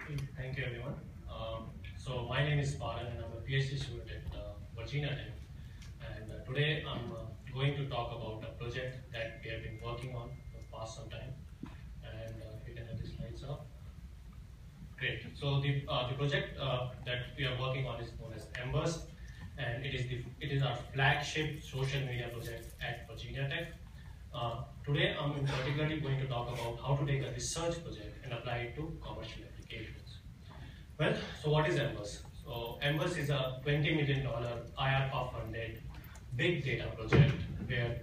Thank you, everyone. So my name is Paran, and I'm a PhD student at Virginia Tech. And today I'm going to talk about a project that we have been working on for past some time. And if you can have the slides up. Great. So the project that we are working on is known as Embers, and it is our flagship social media project at Virginia Tech. Today I'm particularly going to talk about how to take a research project and apply it to commercial applications. Well, so what is Embers? So Embers is a $20 million IARPA funded big data project where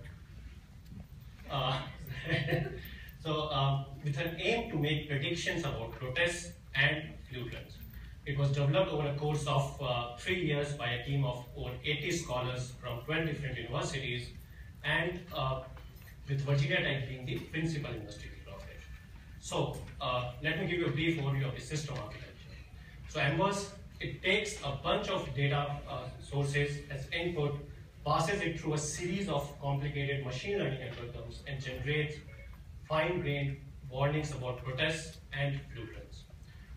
with an aim to make predictions about protests and flu trends. It was developed over a course of 3 years by a team of over 80 scholars from 12 different universities, and with Virginia Tech being the principal investigator of it. So let me give you a brief overview of the system architecture. So Embers, it takes a bunch of data sources as input, passes it through a series of complicated machine learning algorithms, and generates fine-grained warnings about protests and flu trends.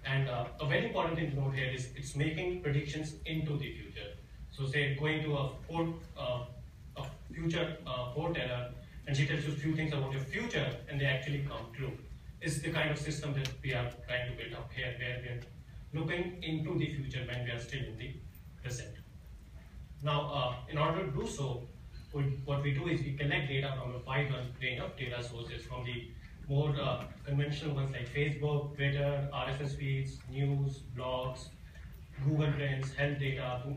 And a very important thing to note here is it's making predictions into the future. So say going to a future foreteller, and she tells you a few things about your future, and they actually come true. Is the kind of system that we are trying to build up here, where we are looking into the future when we are still in the present. Now, in order to do so, what we do is we collect data from a wide range of data sources, from the more conventional ones like Facebook, Twitter, RSS feeds, news, blogs, Google Trends, health data, to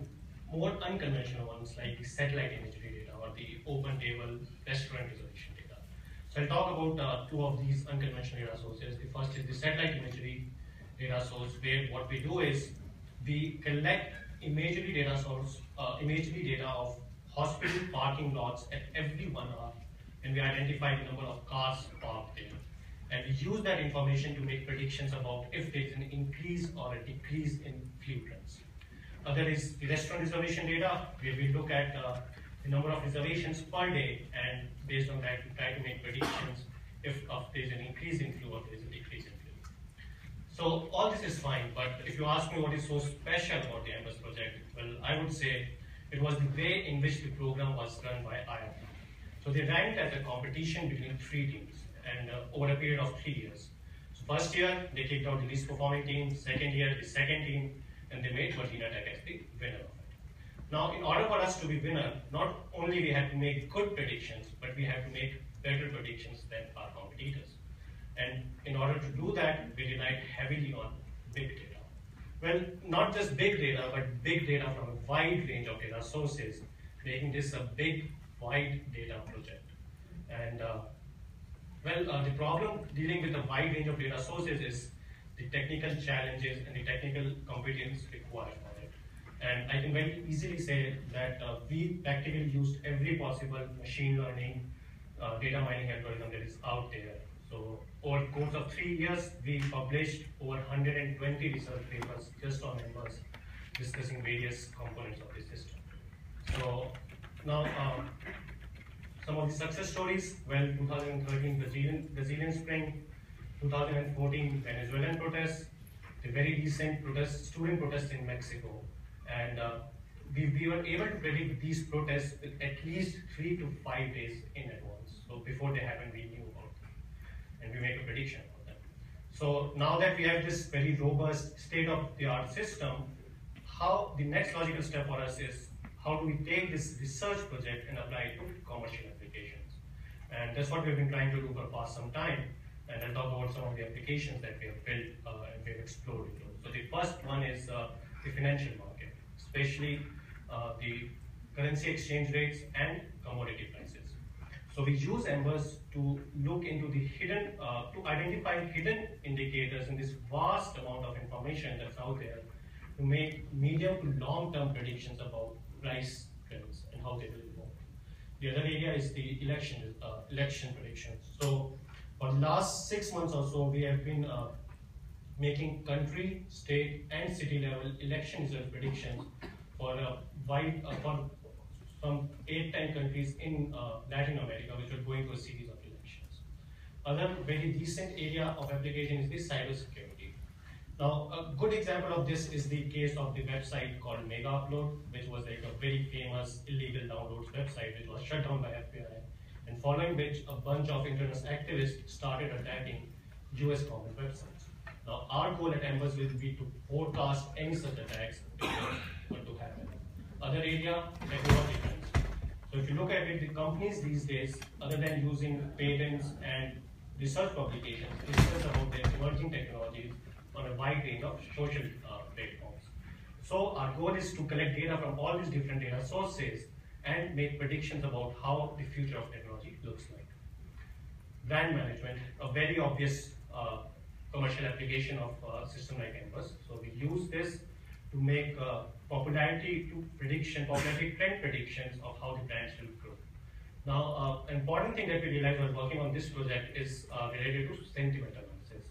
more unconventional ones like the satellite imagery data or the open table restaurant reservation data. So I'll talk about two of these unconventional data sources. The first is the satellite imagery data source, where what we do is we collect imagery data of hospital parking lots at every 1 hour, and we identify the number of cars parked there. And we use that information to make predictions about if there is an increase or a decrease in flu trends. There is the restaurant reservation data, where we look at the number of reservations per day, and based on that, we try to make predictions if there is an increase in flu or there is a decrease in flu. So all this is fine, but if you ask me what is so special about the Embers project, well, I would say it was the way in which the program was run by IARPA. So they ran it as a competition between 3 teams, and over a period of 3 years. So first year, they kicked out the least performing team, second year, the second team, and they made Virginia Tech as the winner of it. Now, in order for us to be winner, not only we had to make good predictions, but we had to make better predictions than our competitors. And in order to do that, we relied heavily on big data. Well, not just big data, but big data from a wide range of data sources, making this a big, wide data project. And the problem dealing with a wide range of data sources is the technical challenges and the technical competence required for it. And I can very easily say that we practically used every possible machine learning data mining algorithm that is out there. So over the course of 3 years, we published over 120 research papers just on Embers, discussing various components of the system. So now, some of the success stories: well, 2013 Brazilian Spring, 2014 Venezuelan protests, the very recent student protests in Mexico, and we were able to predict these protests with at least 3 to 5 days in advance. So before they happened, we knew about them, and we make a prediction about them. So now that we have this very robust state-of-the-art system, how the next logical step for us is how do we take this research project and apply it to commercial applications? And that's what we've been trying to do for past some time. And I'll talk about some of the applications that we have built and we've explored into. So the first one is the financial market, especially the currency exchange rates and commodity prices. So we use Embers to look into the hidden, to identify hidden indicators in this vast amount of information that's out there, to make medium to long-term predictions about price trends and how they will evolve. The other area is the election predictions. So for the last 6 months or so, we have been making country, state, and city level election result predictions for from 8-10 countries in Latin America, which are going through a series of elections. Other very decent area of application is the cybersecurity. Now, a good example of this is the case of the website called Mega Upload, which was like a very famous illegal downloads website, which was shut down by FBI, and following which a bunch of internet activists started attacking US government websites. Now, our goal at Embers will be to forecast any such attacks if they were to happen. Other area, technology trends. So if you look at it, the companies these days, other than using patents and research publications, discuss about their emerging technologies on a wide range of social platforms. So our goal is to collect data from all these different data sources and make predictions about how the future of technology looks like. Brand management, a very obvious commercial application of a system like Embers. So we use this to make popularity trend predictions of how the brands will grow. Now, an important thing that we realized while working on this project is related to sentiment analysis.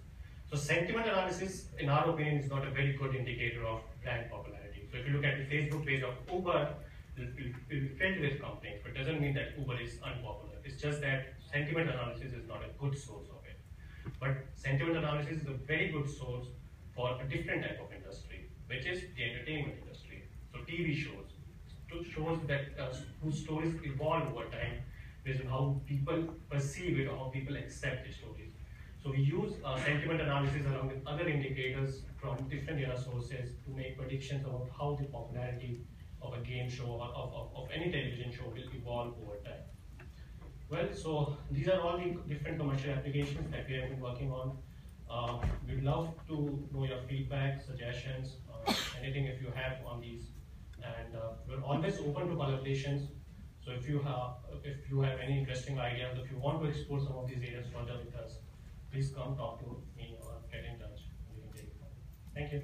So sentiment analysis, in our opinion, is not a very good indicator of brand popularity. So if you look at the Facebook page of Uber, it will be filled with complaints, but doesn't mean that Uber is unpopular. It's just that sentiment analysis is not a good source of it. But sentiment analysis is a very good source for a different type of industry, which is the entertainment industry. So TV shows, shows that whose stories evolve over time based on how people perceive it or how people accept the stories. So we use sentiment analysis along with other indicators from different data sources to make predictions about how the popularity of a game show or of any television show will evolve over time. Well, so these are all the different commercial applications that we have been working on. We'd love to know your feedback, suggestions, anything if you have on these. And we're always open to collaborations. So if you have any interesting ideas, if you want to explore some of these areas further with us, please come talk to me or get in touch. We can take it. Thank you.